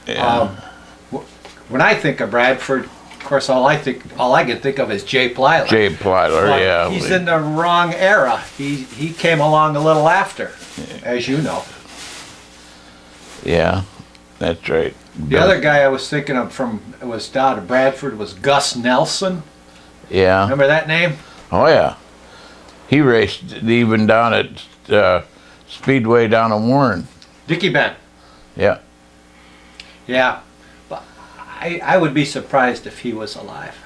Yeah. When I think of Bradford, of course, all I can think of is Jay Plyler. Jay Plyler, But yeah. he's in the wrong era. He came along a little after, as you know. Yeah, that's right. The other guy I was thinking of was down to Bradford was Gus Nelson. Yeah. Remember that name? Oh, yeah. He raced even down at Speedway down in Warren. Dickie Ben. Yeah. Yeah. But I would be surprised if he was alive.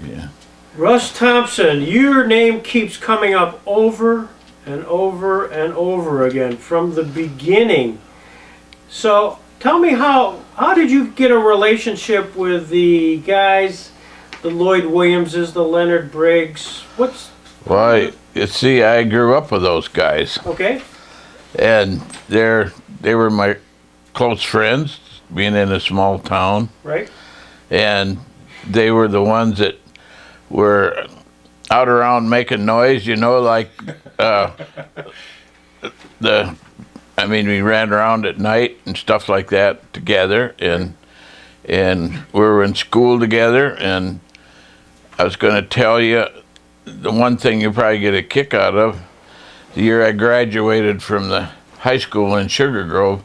Yeah. Russ Thompson, your name keeps coming up over and over and over again from the beginning. So tell me how did you get a relationship with the guys, the Lloyd Williamses, the Leonard Briggs? Well, you see, I grew up with those guys. Okay. And they were my close friends, being in a small town. Right. And they were the ones that were out around making noise, like we ran around at night and stuff like that together, and we were in school together. And I was going to tell you the one thing you probably get a kick out of. The year I graduated from the high school in Sugar Grove,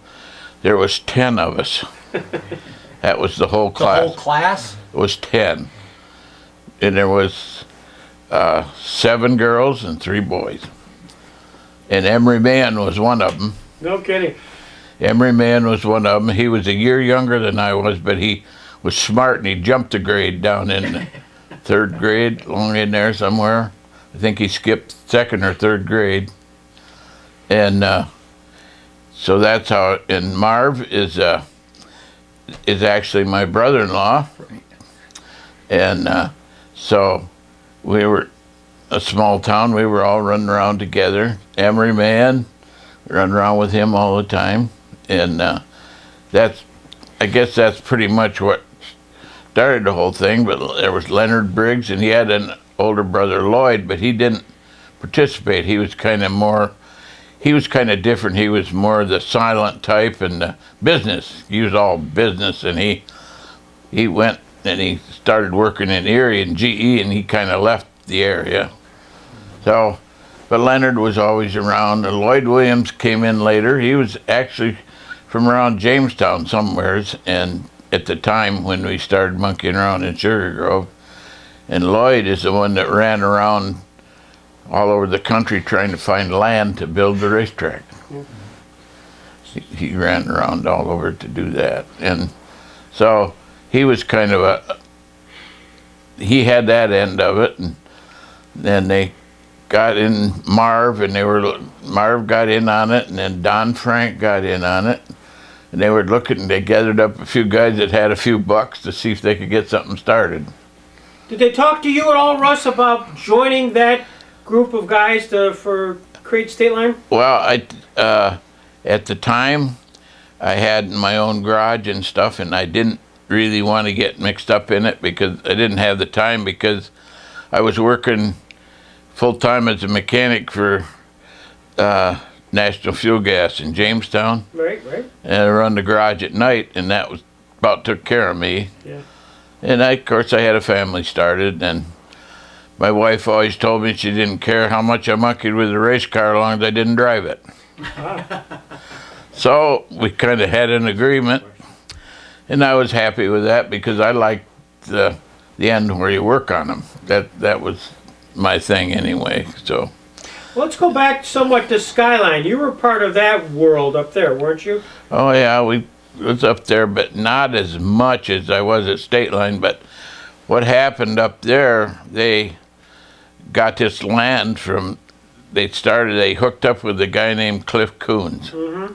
there was 10 of us. That was the whole class. The whole class? It was 10. And there was 7 girls and 3 boys. And Emery Mann was one of them. No kidding. Emery Mann was one of them. He was a year younger than I was, but he was smart, and he jumped a grade down in the 3rd grade, along in there somewhere. I think he skipped 2nd or 3rd grade. And so that's how. And Marv is actually my brother-in-law. And so we were a small town. We were all running around together. Emery Mann, running around with him all the time. And I guess that's pretty much what started the whole thing. But there was Leonard Briggs, and he had an older brother, Lloyd, but he didn't participate. He was kind of different. He was more the silent type and the business. He was all business, and he went and he started working in Erie and GE, and he kind of left the area. So, but Leonard was always around. And Lloyd Williams came in later. He was actually from around Jamestown somewheres, and at the time when we started monkeying around in Sugar Grove. And Lloyd is the one that ran around all over the country trying to find land to build the racetrack. He ran around all over to do that. And so he was kind of he had that end of it. And then they got in Marv, and Marv got in on it, and then Don Frank got in on it. And they were looking, they gathered up a few guys that had a few bucks to see if they could get something started. Did they talk to you at all, Russ, about joining that group of guys for Create State Line? Well, at the time, I had my own garage and stuff, and I didn't really want to get mixed up in it because I didn't have the time, because I was working full-time as a mechanic for National Fuel Gas in Jamestown. Right. And I run the garage at night, and that was about took care of me. Yeah. And of course, I had a family started, and my wife always told me she didn't care how much I monkeyed with the race car as long as I didn't drive it. So we kind of had an agreement, and I was happy with that because I liked the end where you work on them. That was my thing anyway. So. Well, let's go back somewhat to Skyline. You were part of that world up there, weren't you? Oh yeah, we was up there, but not as much as I was at State Line. But what happened up there, they got this land from, they hooked up with a guy named Cliff Coons. Mm-hmm.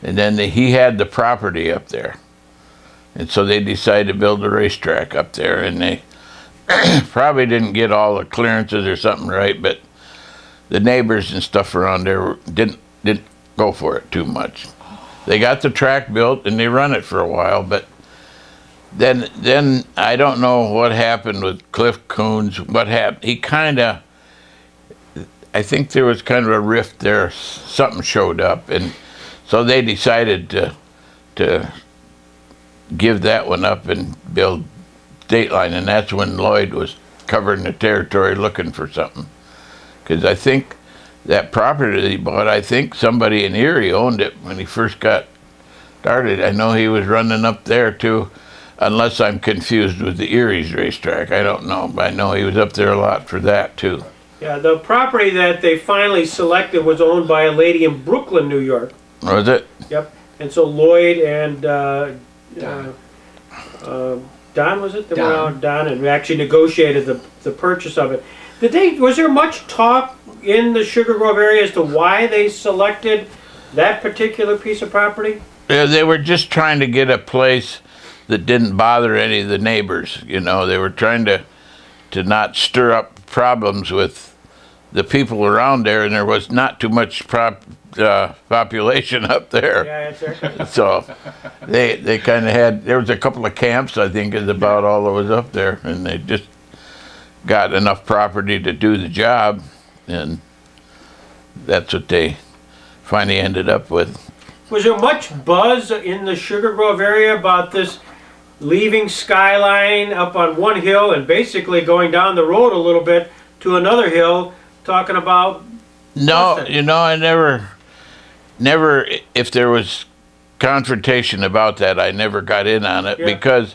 And then he had the property up there. And so they decided to build a racetrack up there, and they probably didn't get all the clearances or something right, but the neighbors and stuff around there didn't go for it too much. They got the track built and they run it for a while, but then I don't know what happened with Cliff Coons. What happened? I think there was kind of a rift there. Something showed up, and so they decided to to give that one up and build State Line, and that's when Lloyd was covering the territory looking for something. Because I think that property that he bought, I think somebody in Erie owned it when he first got started. I know he was running up there too, unless I'm confused with the Erie's racetrack. I don't know, but I know he was up there a lot for that too. Yeah, the property that they finally selected was owned by a lady in Brooklyn, New York. Was it? Yep. And so Lloyd and Don, was it? They went out, Don, and actually negotiated the purchase of it. Was there much talk in the Sugar Grove area as to why they selected that particular piece of property? Yeah, they were just trying to get a place that didn't bother any of the neighbors. You know, they were trying to not stir up problems with the people around there, and there was not too much population up there. Yeah, that's right. So they kind of had, there was a couple of camps, I think, is about all that was up there, and they just got enough property to do the job, and that's what they finally ended up with. Was there much buzz in the Sugar Grove area about this leaving Skyline up on one hill and basically going down the road a little bit to another hill, talking about? No, you know, I never, if there was confrontation about that, I never got in on it because,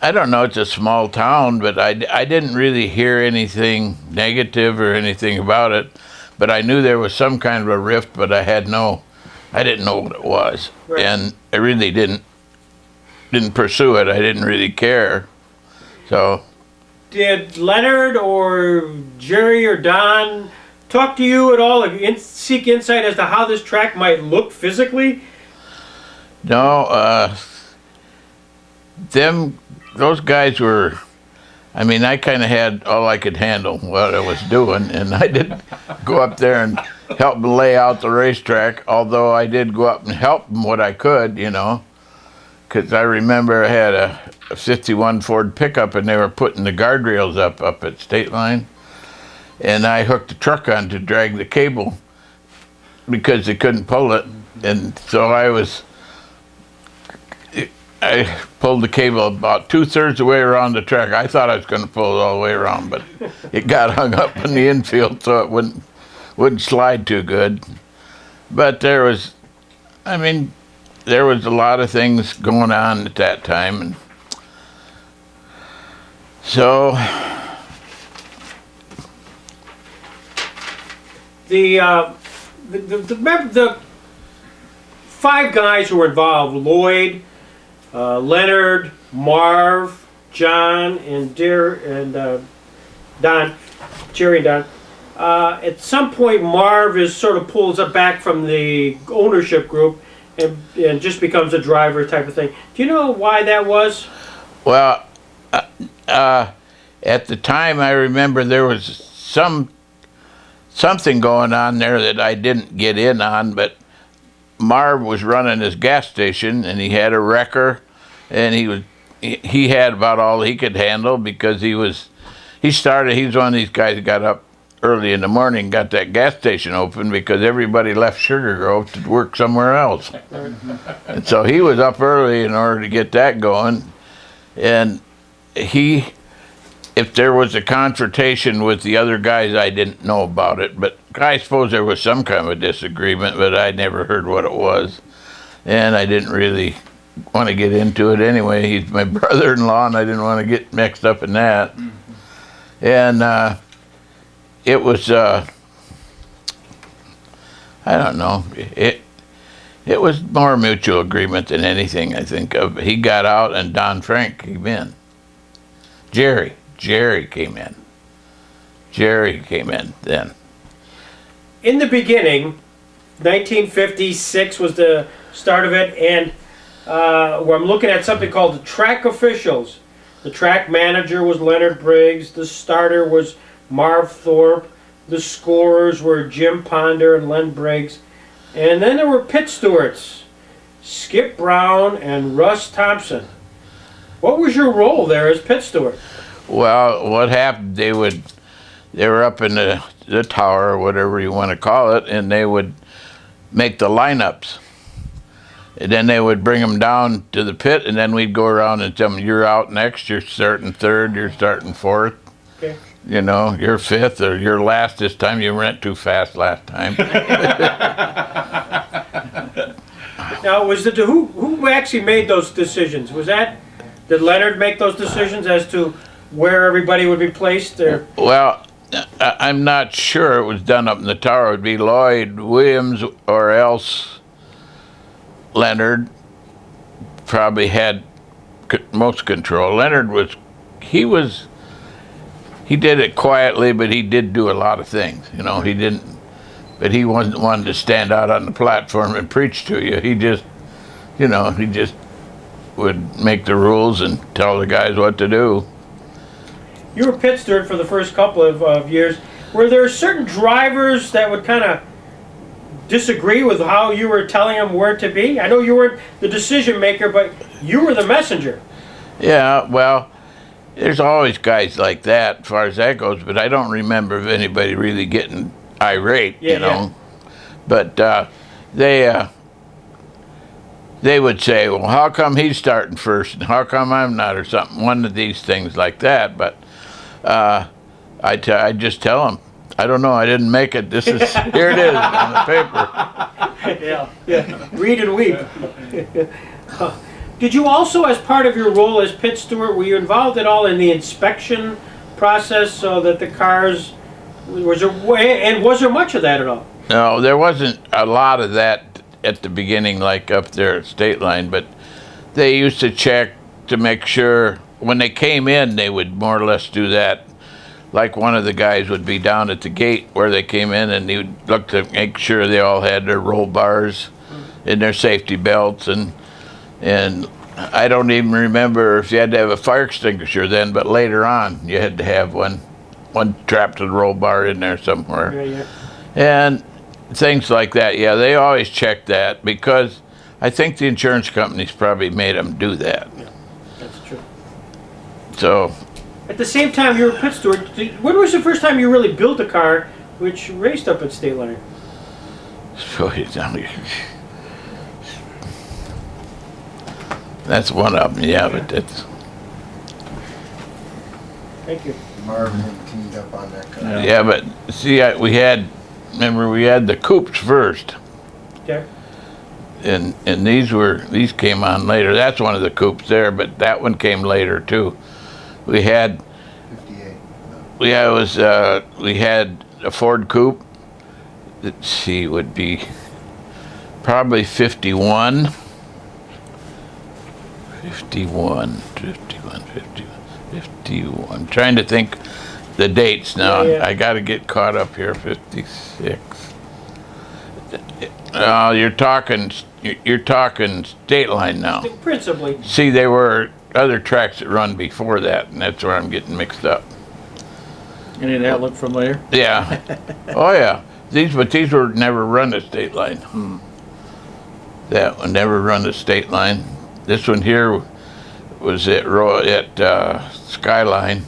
I don't know, it's a small town, but I didn't really hear anything negative or anything about it, but I knew there was some kind of a rift, but I didn't know what it was. Right. And I really didn't pursue it. I didn't really care. So. Did Leonard or Jerry or Don talk to you at all, seek insight as to how this track might look physically? No, those guys were, I mean, I kind of had all I could handle what I was doing, and I didn't go up there and help them lay out the racetrack, although I did go up and help them what I could, you know, because I remember I had a 51 Ford pickup, and they were putting the guardrails up at State Line, and I hooked the truck on to drag the cable because they couldn't pull it, and so I pulled the cable about 2/3 of the way around the track. I thought I was going to pull it all the way around, but it got hung up in the infield, so it wouldn't slide too good. But there was a lot of things going on at that time, and so the five guys who were involved: Lloyd, Leonard, Marv, John, and Don, Jerry and Don. At some point, Marv sort of pulls up back from the ownership group and just becomes a driver type of thing. Do you know why that was? Well, at the time, I remember there was something going on there that I didn't get in on, but Marv was running his gas station, and he had a wrecker, and he had about all he could handle because he was one of these guys that got up early in the morning, got that gas station open because everybody left Sugar Grove to work somewhere else. And so he was up early in order to get that going, and if there was a confrontation with the other guys, I didn't know about it, but I suppose there was some kind of a disagreement, but I never heard what it was, and I didn't really want to get into it anyway. He's my brother-in-law, and I didn't want to get mixed up in that. And it was, I don't know, it was more mutual agreement than anything, I think. He got out, and Don Frank came in. Jerry came in. Jerry came in then. In the beginning, 1956 was the start of it, and where I'm looking at something called the track officials. The track manager was Leonard Briggs. The starter was Marv Thorpe. The scorers were Jim Ponder and Len Briggs. And then there were pit stewards, Skip Brown and Russ Thompson. What was your role there as pit steward? Well, what happened, they were up in the tower, or whatever you want to call it, and they would make the lineups. And then they would bring them down to the pit, and then we'd go around and tell them, you're out next, you're starting third, you're starting fourth. Okay. You know, you're fifth, or you're last this time, you went too fast last time. Now, who actually made those decisions? Did Leonard make those decisions as to where everybody would be placed there? Well, I'm not sure it was done up in the tower. It would be Lloyd Williams, or else Leonard probably had most control. Leonard he did it quietly, but he did do a lot of things. You know, but he wasn't one to stand out on the platform and preach to you. He just would make the rules and tell the guys what to do. You were pit steward for the first couple of years. Were there certain drivers that would kind of disagree with how you were telling them where to be? I know you weren't the decision maker, but you were the messenger. Yeah, well, there's always guys like that as far as that goes, but I don't remember of anybody really getting irate, you know. But they would say, well, how come he's starting first and how come I'm not, or something, one of these things like that. But I just tell them, I don't know, I didn't make it. Here it is on the paper. Yeah. Read and weep. Did you also, as part of your role as pit steward, were you involved at all in the inspection process so that the cars, was there much of that at all? No, there wasn't a lot of that at the beginning, like up there at State Line, but they used to check to make sure when they came in, they would more or less do that. Like one of the guys would be down at the gate where they came in, and he would look to make sure they all had their roll bars and their safety belts, and I don't even remember if you had to have a fire extinguisher then, but later on you had to have one trapped to the roll bar in there somewhere. Yeah. And things like that. Yeah, they always check that because I think the insurance companies probably made them do that. Yeah, that's true. So. At the same time you were pit steward, when was the first time you really built a car which raced up at State Line? That's one of them, yeah, but that's. Thank you. Marvin had teamed up on that car. Yeah, but see, we had the coupes first. Okay. And these came on later. That's one of the coupes there, but that one came later too. We had 58. Yeah, we had a Ford coupe. Let's see, would be probably 51. 51. I'm trying to think the dates now. Yeah. I got to get caught up here. 56. You're talking State Line now. Principally. See, there were other tracks that run before that, and that's where I'm getting mixed up. Any of that look familiar? Yeah. Oh yeah. These were never run at State Line. That one never run at State Line. This one here was at Skyline.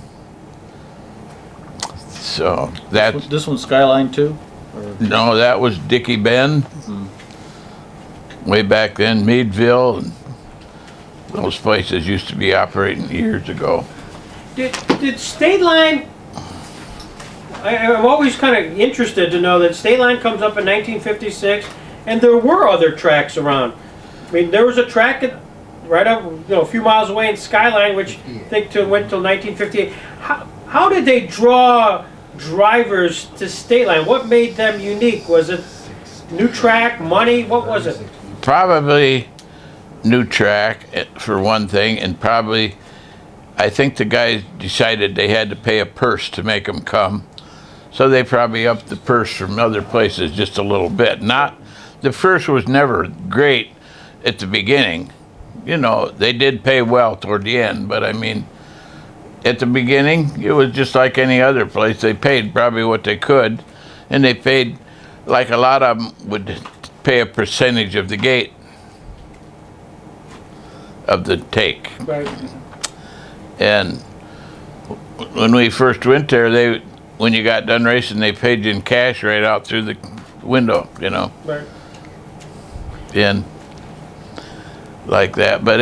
So that's This one's Skyline too? no, that was Dickie Bend. Way back then, Meadville, and those places used to be operating years ago. Did State Line, I'm always kind of interested to know that State Line comes up in 1956, and there were other tracks around. I mean, there was a track right up, a few miles away in Skyline, which I think went till 1958. How did they draw drivers to State Line? What made them unique? Was it new track, money? What was it? Probably new track for one thing, and probably I think the guys decided they had to pay a purse to make them come, so they probably upped the purse from other places just a little bit. The purse was never great at the beginning. They did pay well toward the end, but I mean, at the beginning it was just like any other place. They paid probably what they could, and they paid like a lot of them would pay a percentage of the gate of the take. Right. And when we first went there, when you got done racing, they paid you in cash right out through the window, Right. And like that. But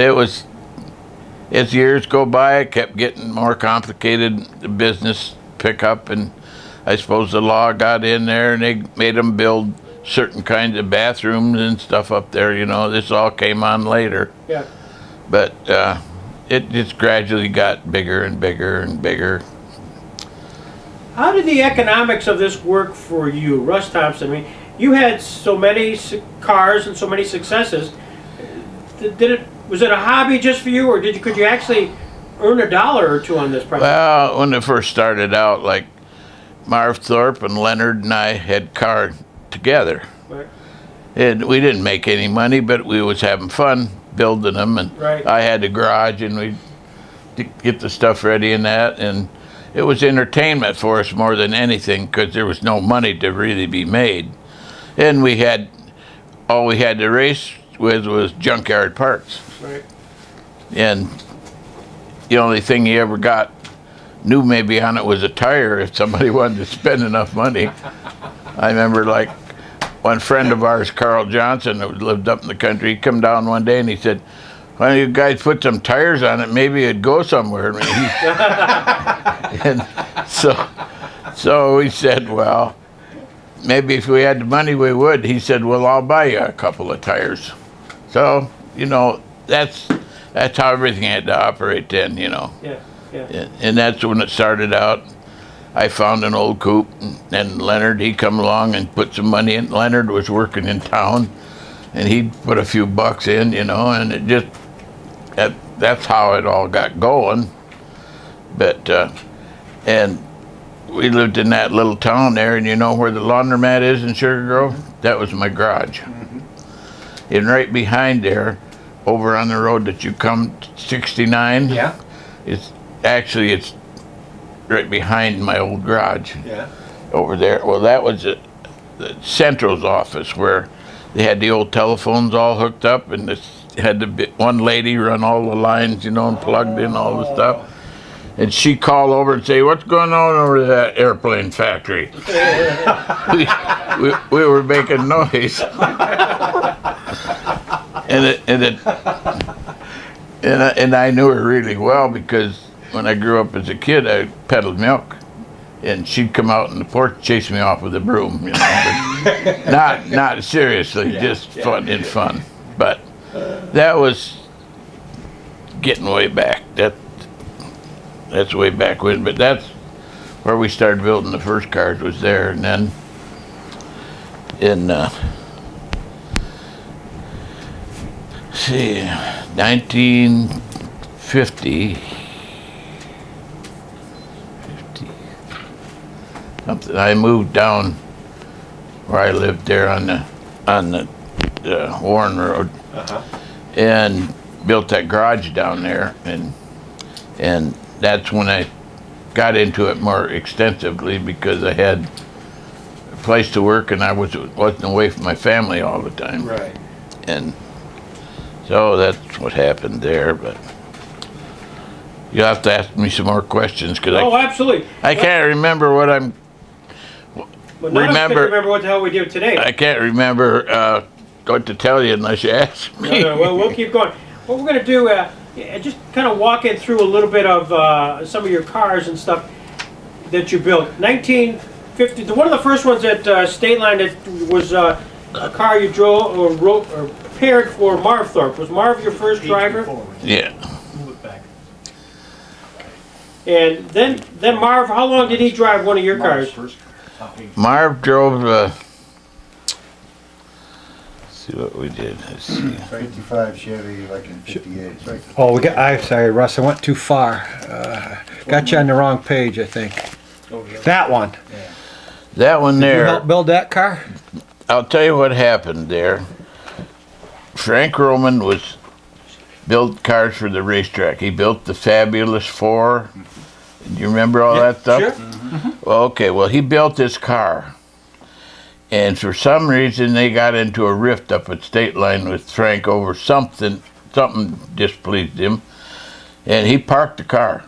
as years go by, it kept getting more complicated, the business pick up, and I suppose the law got in there and they made them build certain kinds of bathrooms and stuff up there, you know. This all came on later. Yeah. But it just gradually got bigger and bigger and bigger. How did the economics of this work for you, Russ Thompson? I mean, you had so many cars and so many successes. Was it a hobby just for you, or could you actually earn $1 or $2 on this project? Well, when it first started out, like Marv Thorpe and Leonard and I had cars together. Right. And we didn't make any money, but we was having fun building them. And Right. I had the garage, and we'd get the stuff ready and that. And it was entertainment for us more than anything, because there was no money to really be made. And all we had to race with was junkyard parts. Right. And the only thing you ever got new maybe on it was a tire if somebody wanted to spend enough money. I remember, like, one friend of ours, Carl Johnson, that lived up in the country, he come down one day and he said, "Why don't you guys put some tires on it? Maybe it'd go somewhere." And so we said, "Well, maybe if we had the money we would." He said, "Well, I'll buy you a couple of tires." So, you know, that's how everything had to operate then, you know. Yeah. Yeah. And that's when it started out. I found an old coupe, and Leonard, he come along and put some money in. Leonard was working in town, and he put a few bucks in, you know, and it just, that's how it all got going. But, and we lived in that little town there, and you know where the laundromat is in Sugar Grove? That was my garage. And right behind there, over on the road that you come, 69, Yeah. it's right behind my old garage. Yeah. Over there. Well, that was the Central's office, where they had the old telephones all hooked up, and one lady run all the lines, you know, and plugged in all the stuff. And she called over and say, "What's going on over that airplane factory?" we were making noise. And I knew her really well, because when I grew up as a kid, I peddled milk, and she'd come out in the porch, chase me off with a broom, you know, but not seriously, just fun. But that was getting way back. That's way back when. But that's where we started building the first cars, was there, and then in 1950. Something. I moved down where I lived there on the Warren Road, and built that garage down there, and that's when I got into it more extensively, because I had a place to work, and I wasn't away from my family all the time. Right. And so that's what happened there. But you'll have to ask me some more questions, because Absolutely. I can't remember what I'm. Well, none of us can remember what the hell we did today. I can't remember what to tell you unless you ask me. No, well, we'll keep going. What we're going to do, just kind of walking through a little bit of some of your cars and stuff that you built. 1950, one of the first ones at State Line that was a car you drove or prepared for Marv Thorpe. Was Marv your first driver? Yeah. And then Marv, how long did he drive one of your cars? Marv drove. Let's see what we did. Let's see. 55 Chevy, like in 58. Right. Oh, I'm sorry, Russ. I went too far. Got you on the wrong page, I think. That one. That one Did you there. help build that car? I'll tell you what happened there. Frank Roman built cars for the racetrack. He built the Fabulous 4. Do you remember all that stuff? Sure. Well, okay. Well, he built this car, and for some reason they got into a rift up at State Line with Frank over something. Something displeased him, and he parked the car,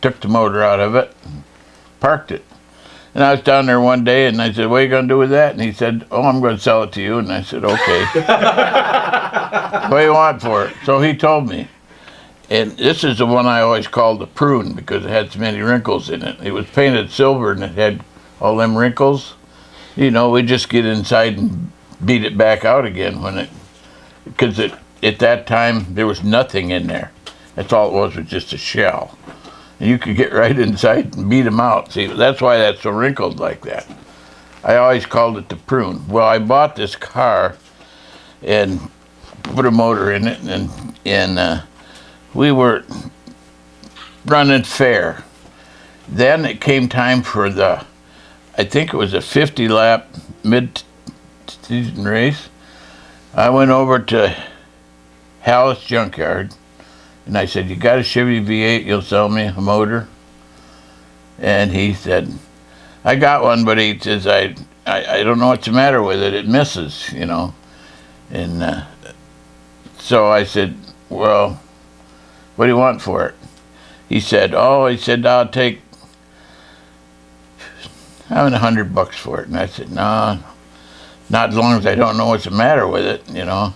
took the motor out of it, parked it, And I was down there one day, and I said, "What are you going to do with that?" And he said, "Oh, I'm going to sell it to you." And I said, "Okay." "What do you want for it?" So he told me. And this is the one I always called the Prune because it had so many wrinkles in it. It was painted silver, and it had all them wrinkles. You know, we just get inside and beat it back out again because at that time there was nothing in there. That's all it was just a shell. And you could get right inside and beat them out. See, that's why that's so wrinkled like that. I always called it the Prune. Well, I bought this car and put a motor in it, and we were running fair. Then it came time for I think it was a 50-lap mid-season race. I went over to Hallis Junkyard, and I said, "You got a Chevy V8, you'll sell me a motor?" And he said, "I got one," but he says, I don't know what's the matter with it. It misses, you know. And so I said, "Well, what do you want for it?" He said, "I'll take $100 for it." And I said, "No, not as long as I don't know what's the matter with it, you know."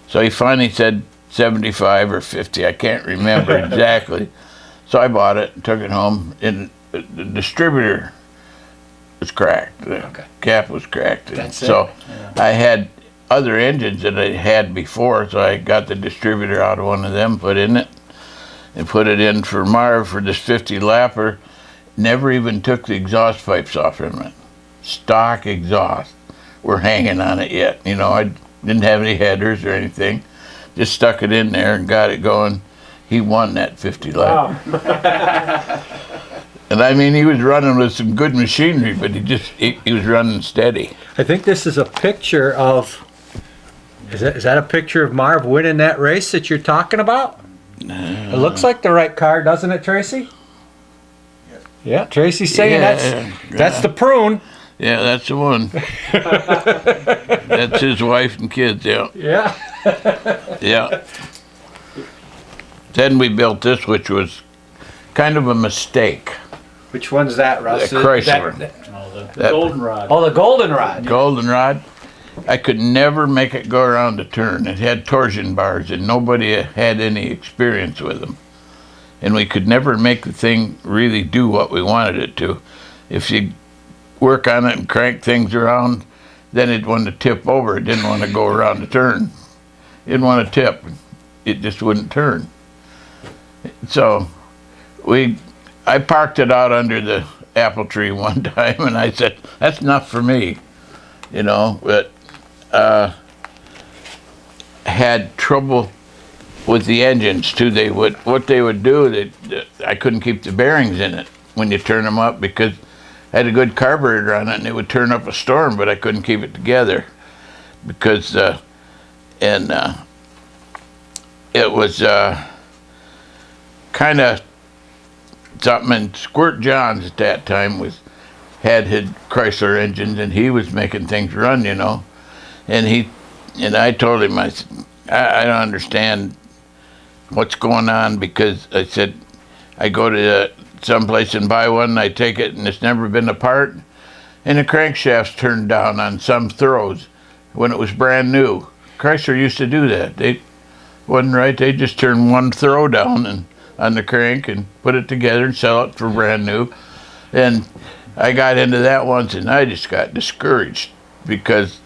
So he finally said 75 or 50, I can't remember exactly. So I bought it and took it home, and the distributor was cracked. The cap was cracked. So I had other engines that I had before, so I got the distributor out of one of them, put in it, and put it in for Marv for this 50-lapper. Never even took the exhaust pipes off from it. Stock exhaust were hanging on it yet. You know, I didn't have any headers or anything. Just stuck it in there and got it going. He won that 50-lap. Wow. And I mean, he was running with some good machinery, but he was running steady. I think this is a picture of, is that a picture of Marv winning that race that you're talking about? It looks like the right car, doesn't it, Tracy? Yeah, Tracy's saying that's the Prune. Yeah, that's the one. That's his wife and kids, yeah. Yeah. Yeah. Then we built this, which was kind of a mistake. Which one's that, Russ? The Chrysler. The goldenrod. Oh, the goldenrod. Goldenrod. I could never make it go around a turn. It had torsion bars, and nobody had any experience with them. And we could never make the thing really do what we wanted it to. If you work on it and crank things around, then it'd want to tip over. It didn't want to go around the turn. It didn't want to tip. It just wouldn't turn. So I parked it out under the apple tree one time, and I said, "That's enough for me," you know. But had trouble with the engines too. What they would do, I couldn't keep the bearings in it when you turn them up because I had a good carburetor on it, and it would turn up a storm, but I couldn't keep it together because it was kind of something. And Squirt Johns at that time had his Chrysler engines, and he was making things run, you know. And I told him, I said, I don't understand what's going on, because I said, I go to someplace and buy one, and I take it, and it's never been apart, and the crankshaft's turned down on some throws when it was brand new. Chrysler used to do that. They wasn't right. They just turn one throw down and on the crank and put it together and sell it for brand new. And I got into that once, and I just got discouraged because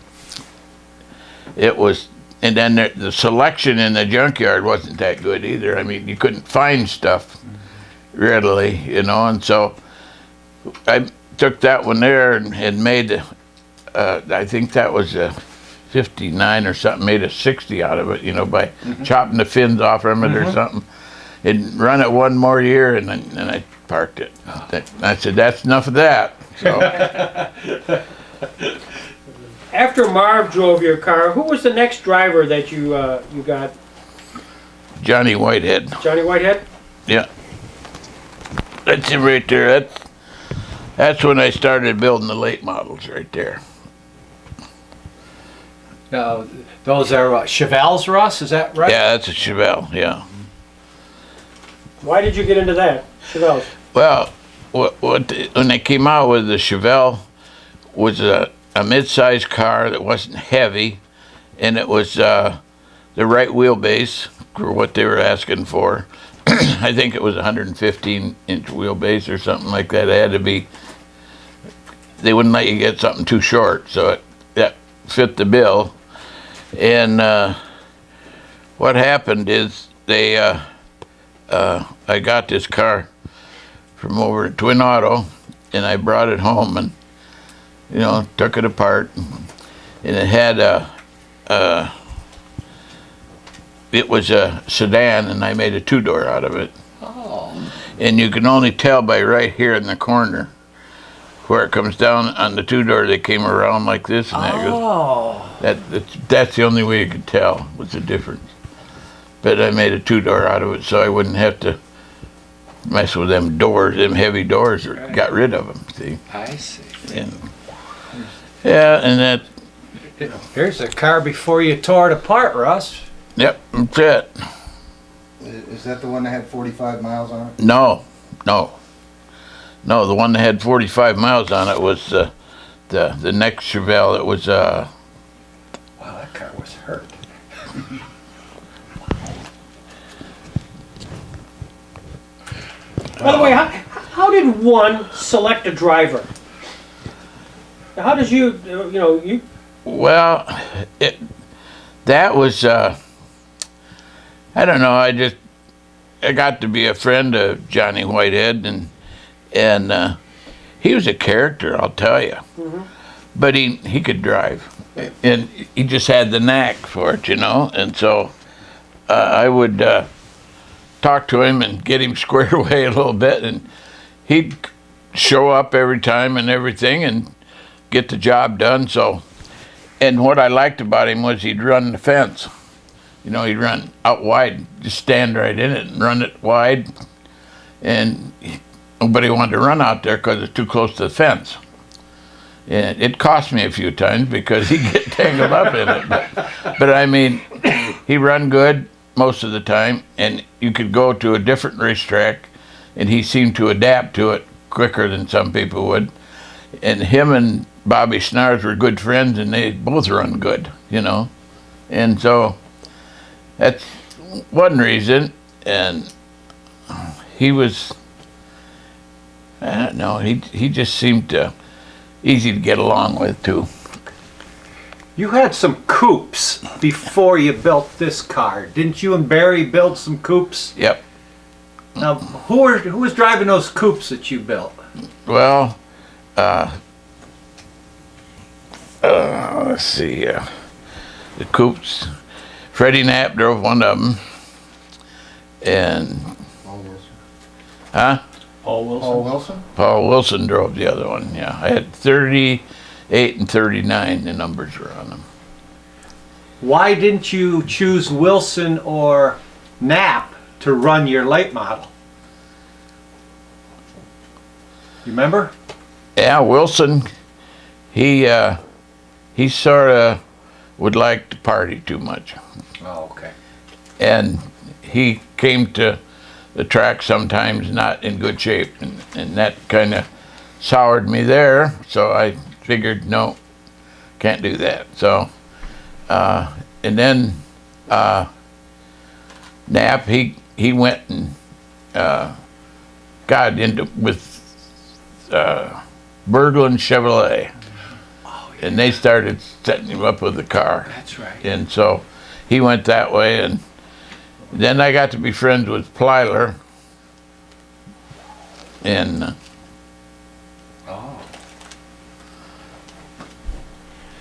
it was. And then the selection in the junkyard wasn't that good either. I mean, you couldn't find stuff readily, you know. And so I took that one there and made, I think that was a 59 or something, made a 60 out of it, you know, by chopping the fins off from it or something. And run it one more year, and then I parked it. I said, that's enough of that. So. After Marv drove your car, who was the next driver that you got? Johnny Whitehead. Johnny Whitehead? Yeah. That's him right there. That's when I started building the late models right there. Those are Chevelles, Russ, is that right? Yeah, that's a Chevelle, yeah. Why did you get into that, Chevelle? Well, when they came out with the Chevelle, was a mid-sized car that wasn't heavy, and it was the right wheelbase for what they were asking for. I think it was 115-inch wheelbase or something like that. It had to be. They wouldn't let you get something too short, so that fit the bill. And what happened is I got this car from over at Twin Auto, and I brought it home and took it apart, and it had it was a sedan, and I made a two-door out of it. Oh. And you can only tell by right here in the corner where it comes down on the two-door. They came around like this, and that's the only way you could tell was the difference. But I made a two-door out of it so I wouldn't have to mess with them doors, them heavy doors, or got rid of them. See? I see. And, yeah, and that. Here's a car before you tore it apart, Russ. Yep, that's it. Is that the one that had 45 miles on it? No. The one that had 45 miles on it was the next Chevelle. It was Wow, that car was hurt. By the way, how did one select a driver? How did you. Well, that was I don't know. I got to be a friend of Johnny Whitehead, and he was a character, I'll tell you. Mm-hmm. But he could drive, and he just had the knack for it, And so I would talk to him and get him squared away a little bit, and he'd show up every time and everything and get the job done. So, and what I liked about him was he'd run the fence. He'd run out wide, just stand right in it and run it wide. And nobody wanted to run out there because it's too close to the fence. And it cost me a few times because he'd get tangled up in it. But I mean, he run good most of the time, and you could go to a different racetrack, and he seemed to adapt to it quicker than some people would. And him and Bobby Snars were good friends, and they both run good, And so that's one reason. And he was, I don't know, he just seemed easy to get along with, too. You had some coupes before you built this car. Didn't you and Barry build some coupes? Yep. Now, who was driving those coupes that you built? Well, let's see. The coupes. Freddie Knapp drove one of them, and Paul Wilson. huh? Paul Wilson? Paul Wilson drove the other one. Yeah, I had 38 and 39. The numbers were on them. Why didn't you choose Wilson or Knapp to run your late model? You remember? Yeah, Wilson. He sort of would like to party too much. Oh, okay. And he came to the track sometimes not in good shape, and that kind of soured me there. So I figured, no, can't do that. So, and then Knapp, he went and got into with Berglund Chevrolet. And they started setting him up with the car. That's right. And so he went that way, and then I got to be friends with Plyler. And Oh.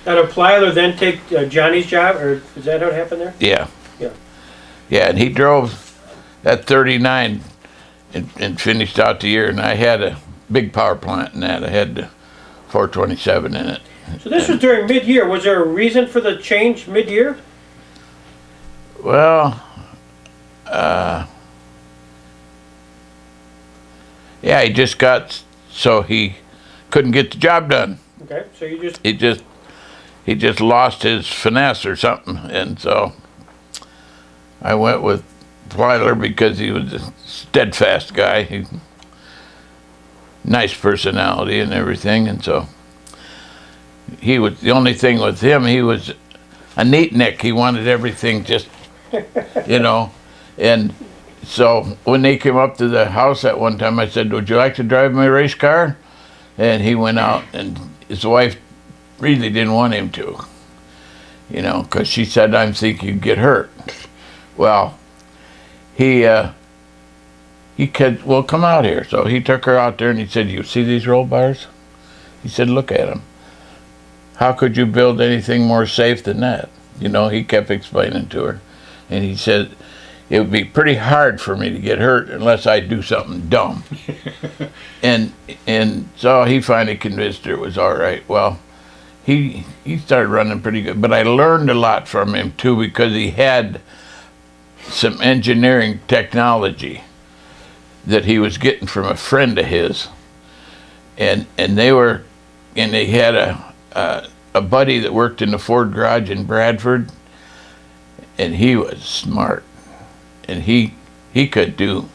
Now, did Plyler then take Johnny's job, or is that how it happened there? yeah. Yeah. Yeah, and he drove that 39 and finished out the year, and I had a big power plant in that. I had the 427 in it. So this was during mid-year. Was there a reason for the change mid-year? Well, yeah, he just got so he couldn't get the job done. Okay, so you just... He just lost his finesse or something, and so I went with Plyler because he was a steadfast guy. nice personality and everything, and so he was, the only thing with him, he was a neatnik. He wanted everything just, you know, and so when they came up to the house at one time, I said, would you like to drive my race car? And he went out, and his wife really didn't want him to, you know, because she said, I'm thinking you'd get hurt. Well, he could, well, come out here. So he took her out there, and he said, you see these roll bars? He said, look at them. How could you build anything more safe than that? You know, he kept explaining to her. And he said, it would be pretty hard for me to get hurt unless I do something dumb. and so he finally convinced her it was all right. Well, he started running pretty good. But I learned a lot from him, too, because he had some engineering technology that he was getting from a friend of his. And they had a buddy that worked in the Ford garage in Bradford, and he was smart. And he could do,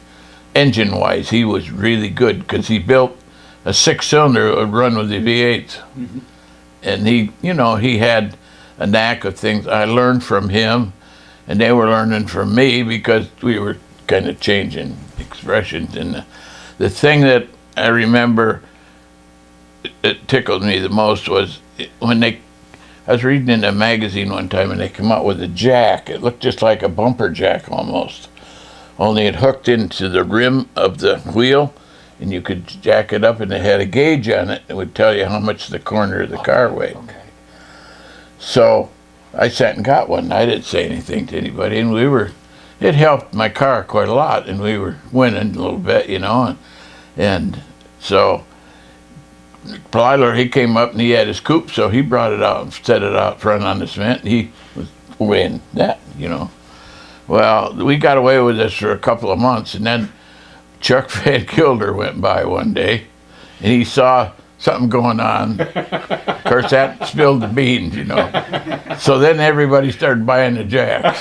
engine-wise, he was really good, because he built a 6-cylinder that would run with the V8s. Mm-hmm. And he, you know, he had a knack of things. I learned from him, and they were learning from me, because we were kind of changing expressions. And the thing that I remember it tickled me the most was when I was reading in a magazine one time, and they came out with a jack. It looked just like a bumper jack almost, only it hooked into the rim of the wheel, and you could jack it up, and it had a gauge on it that would tell you how much the corner of the car weighed. Okay. So I sat and got one. I didn't say anything to anybody, and it helped my car quite a lot, and we were winning a little bit, you know, and so Plyler, he came up and he had his coupe, so he brought it out and set it out front on the cement. He was weighing that, you know. Well, we got away with this for a couple of months, and then Chuck Van Kilder went by one day, and he saw something going on. Of course, that spilled the beans, you know. So then everybody started buying the jacks.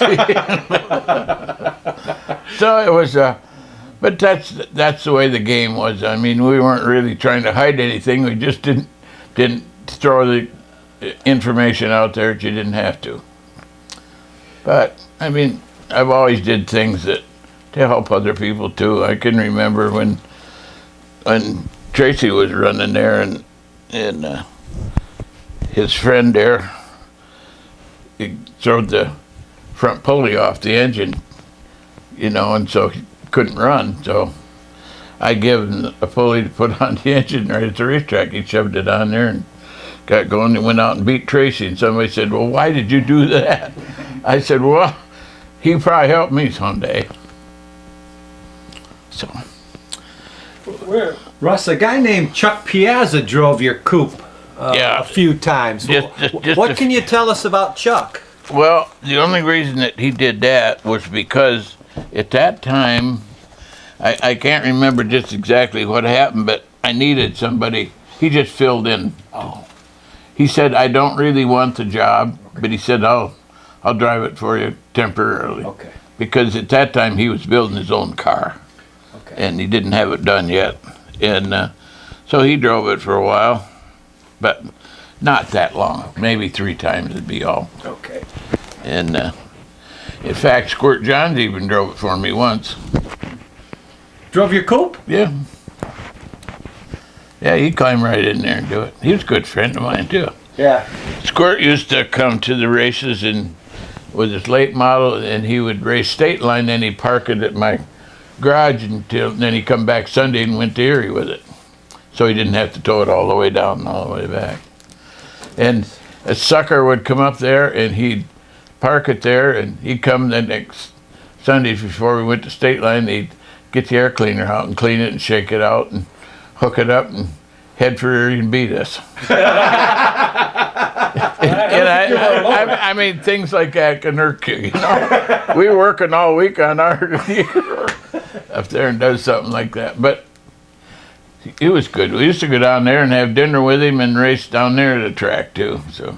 So it was but that's the way the game was. I mean, we weren't really trying to hide anything. We just didn't throw the information out there that you didn't have to. But I mean, I've always did things to help other people too. I can remember when Tracy was running there, and his friend there, he throwed the front pulley off the engine, you know, and so he couldn't run. So I gave him a pulley to put on the engine right at the racetrack. He shoved it on there and got going and went out and beat Tracy. And somebody said, well, why did you do that? I said, well, he probably helped me someday. So. Russ, a guy named Chuck Piazza drove your coupe yeah, a few times. Just what can you tell us about Chuck? Well, the only reason that he did that was because at that time, I can't remember just exactly what happened, but I needed somebody. He just filled in. Oh. He said, I don't really want the job, okay, but he said, I'll drive it for you temporarily. Okay. Because at that time, he was building his own car. Okay. And he didn't have it done yet. And so he drove it for a while, but not that long. Okay. Maybe 3 times would be all. Okay. And in fact, Squirt Johns even drove it for me once. Drove your coupe? Yeah. Yeah, he'd climb right in there and do it. He was a good friend of mine, too. Yeah. Squirt used to come to the races and with his late model, and he would race State Line, then he'd park it at my garage until then he'd come back Sunday and went to Erie with it. So he didn't have to tow it all the way down and all the way back. And a sucker would come up there and he'd park it there, and he'd come the next Sunday before we went to State Line, he'd get the air cleaner out and clean it and shake it out and hook it up and head for Erie and beat us. I mean, things like that can hurt you, you know. We were working all week on our up there and does something like that. But it was good. We used to go down there and have dinner with him and race down there at the track too. So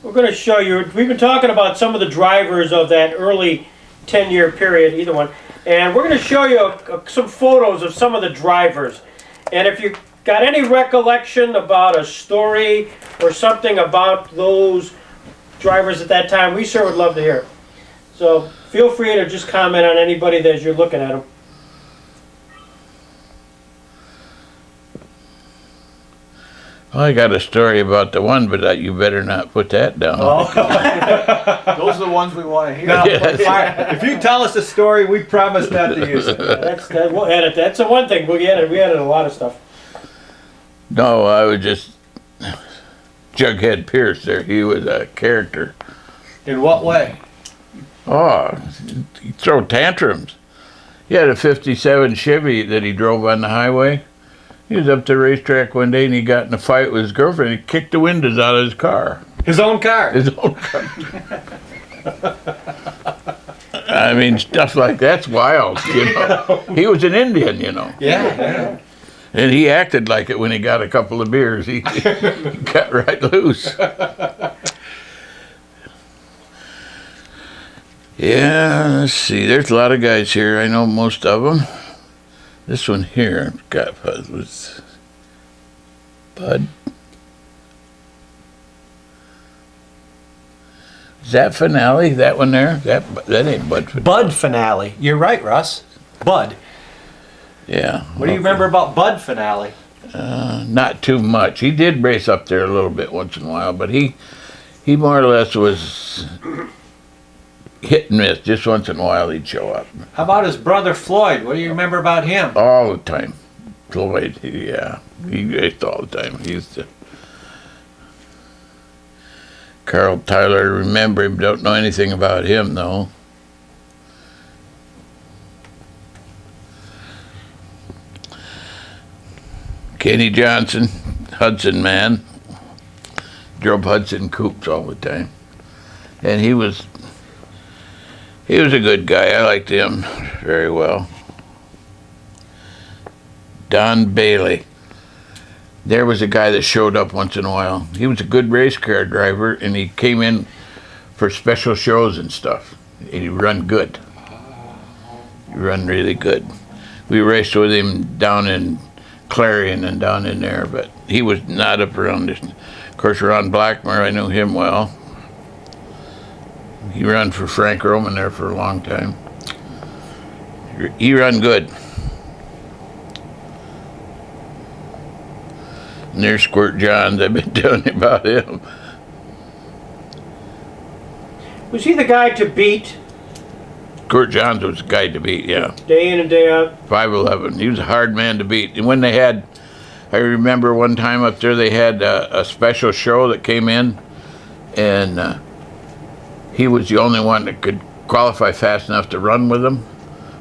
we're going to show you, we've been talking about some of the drivers of that early 10-year period, either one, and we're going to show you some photos of some of the drivers. And if you got any recollection about a story or something about those drivers at that time, we sure would love to hear it. So feel free to just comment on anybody that you're looking at them. Well, I got a story about the one, but you better not put that down. Those are the ones we want to hear. No, Yes. if you tell us a story, we promise not to use it. We'll edit. That's the one thing. We edit a lot of stuff. No, I was just Jughead Pierce there. He was a character. In what way? Oh, he'd throw tantrums. He had a 57 Chevy that he drove on the highway. He was up the racetrack one day and he got in a fight with his girlfriend. He kicked the windows out of his car. His own car. His own car. I mean, stuff like that's wild, you know. He was an Indian, you know. Yeah. And he acted like it when he got a couple of beers. He got right loose. Yeah, let's see. There's a lot of guys here. I know most of them. This one here was Bud. Is that Finale? That one there? That ain't Bud Finale. Bud Finale. You're right, Russ. Bud. Yeah. What do you remember about Bud Finale? Not too much. He did race up there a little bit once in a while, but he more or less was hit and miss. Just once in a while he'd show up. How about his brother Floyd? What do you remember about him? All the time. Floyd, yeah. He raced all the time. He used to. Carl Tyler, remember him, don't know anything about him though. Kenny Johnson, Hudson man. Drove Hudson coupes all the time. And he was a good guy. I liked him very well. Don Bailey. There was a guy that showed up once in a while. He was a good race car driver, and he came in for special shows and stuff. And he run good. He run really good. We raced with him down in Clarion and down in there, but he was not up around this. Of course, Ron Blackmore, I knew him well. He ran for Frank Roman there for a long time. He run good. And there's Squirt Johns. I've been telling you about him. Was he the guy to beat Squirt Johns was the guy to beat, yeah. day in and day out? 5'11". He was a hard man to beat. And when they had, I remember one time up there, they had a special show that came in, and he was the only one that could qualify fast enough to run with them.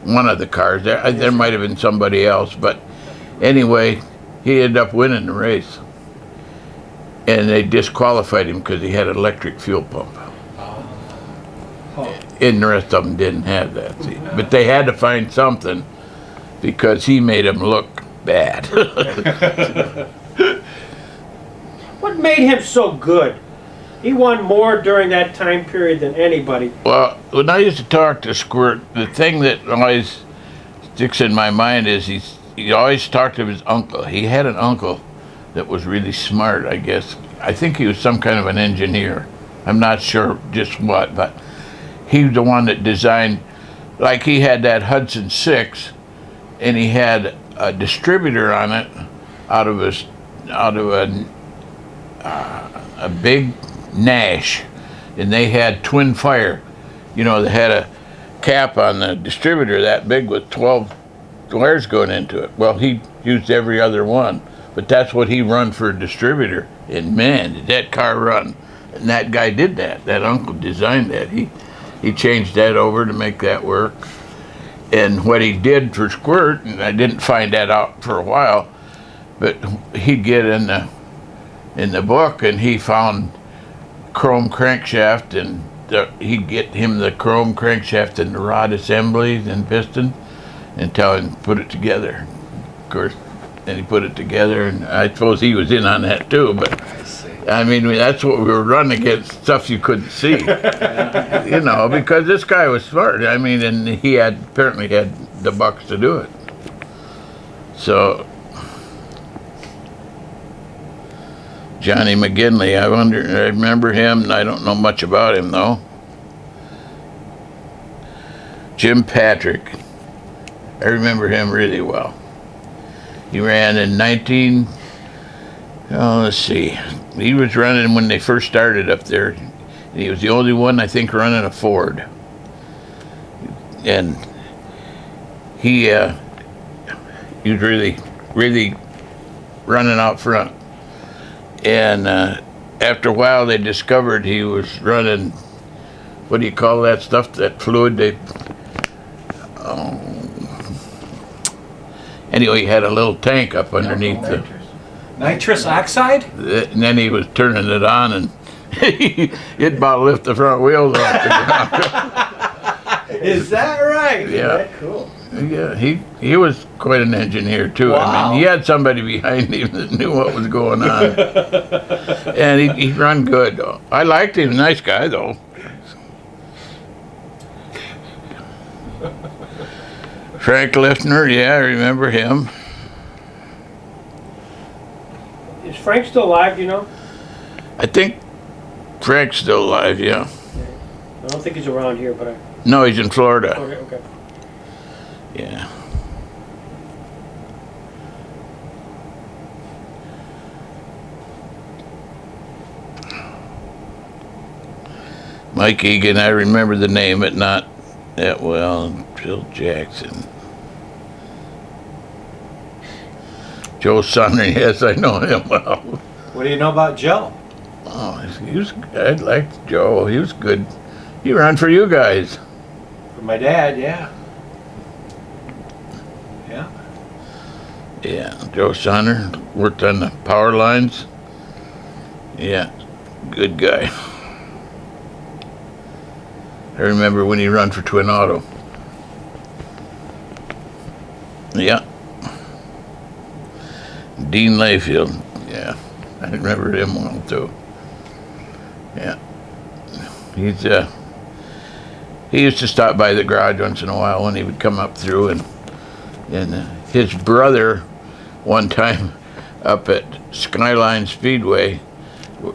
One of the cars. There might have been somebody else, but anyway, he ended up winning the race. And they disqualified him because he had an electric fuel pump. And the rest of them didn't have that. See? But they had to find something because he made them look bad. What made him so good? He won more during that time period than anybody. Well, when I used to talk to Squirt, the thing that always sticks in my mind is he always talked to his uncle. He had an uncle that was really smart, I guess. I think he was some kind of an engineer. I'm not sure just what, but he was the one that designed, like he had that Hudson 6, and he had a distributor on it out of a big Nash, and they had twin fire. You know, they had a cap on the distributor that big with 12 wires going into it. Well, he used every other one, but that's what he run for a distributor. And man, did that car run. And that guy did that. That uncle designed that. He changed that over to make that work. And what he did for Squirt, and I didn't find that out for a while, but he'd get in the book and he found chrome crankshaft, and he'd get him the chrome crankshaft and the rod assemblies and piston and tell him to put it together. Of course, and he put it together, and I suppose he was in on that too, but I mean, that's what we were running against, stuff you couldn't see. You know, because this guy was smart. I mean, and he apparently had the bucks to do it. So, Johnny McGinley. I remember him, and I don't know much about him though. Jim Patrick. I remember him really well. He ran in let's see. He was running when they first started up there. He was the only one, I think, running a Ford. And he was really, really running out front. And after a while, they discovered he was running, what do you call that stuff, that fluid? Anyway, he had a little tank up underneath the... Nitrous oxide? And then he was turning it on, and it about lift the front wheels off the ground. Is that right? Yeah. Cool. Yeah, he was quite an engineer too. Wow. I mean, he had somebody behind him that knew what was going on, and he run good. Though. I liked him. Nice guy though. Frank Liftner, yeah, I remember him. Is Frank still alive, you know? I think Frank's still alive, yeah. I don't think he's around here, but No, he's in Florida. okay. Yeah. Mike Egan, I remember the name, but not that well. Bill Jackson. Joe Sonner, yes, I know him well. What do you know about Joe? Oh, I liked Joe. He was good. He ran for you guys. For my dad, yeah. Yeah. Yeah, Joe Sonner worked on the power lines. Yeah, good guy. I remember when he ran for Twin Auto. Yeah. Dean Layfield. Yeah, I remember him well too. Yeah. He used to stop by the garage once in a while when he would come up through, and his brother one time up at Skyline Speedway,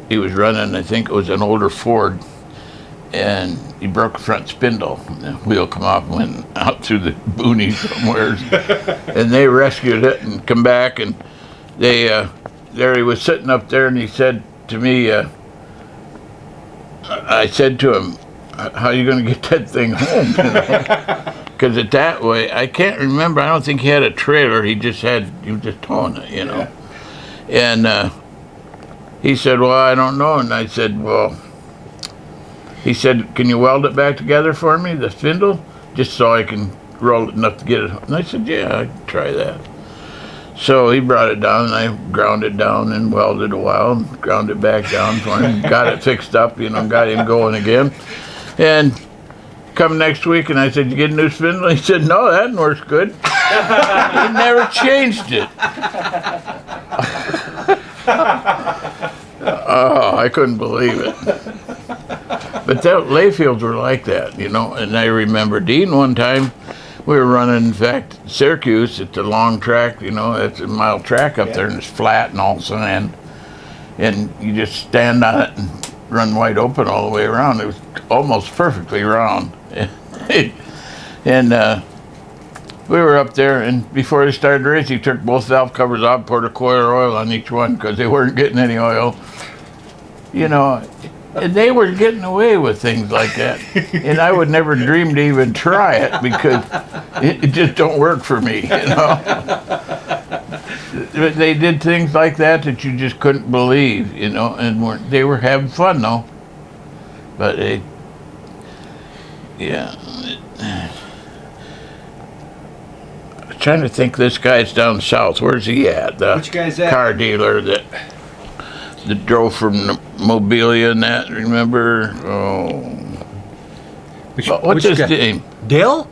he was running, I think it was an older Ford, and he broke the front spindle. And the wheel come off and went out through the boonies somewhere. And they rescued it and come back, and there he was sitting up there, and he said to me, I said to him, how are you going to get that thing home? Because it that way, I can't remember, I don't think he had a trailer, he was just towing it, you know. Yeah. And he said, well, I don't know. And I said, well, he said, can you weld it back together for me, the spindle, just so I can roll it enough to get it home? And I said, yeah, I can try that. So he brought it down, and I ground it down and welded a while, and ground it back down for him, got it fixed up, you know, got him going again. And come next week, and I said, you get a new spindle? He said, no, that works good. He never changed it. Oh, I couldn't believe it. But Layfields were like that, you know. And I remember Dean one time, we were running, in fact, Syracuse. It's a long track, you know. It's a mile track up there, and it's flat and all sand. And you just stand on it and run wide open all the way around. It was almost perfectly round. And we were up there, and before they started the race, he took both valve covers off, poured a quart of oil on each one because they weren't getting any oil. You know, and they were getting away with things like that. And I would never dream to even try it because it just don't work for me, you know. They did things like that you just couldn't believe, you know, and they were having fun though. But yeah. I'm trying to think, this guy's down south. Where's he at? Which guy's that? Car dealer that drove from Mobilia and that, remember? Oh. What's his name? Dill?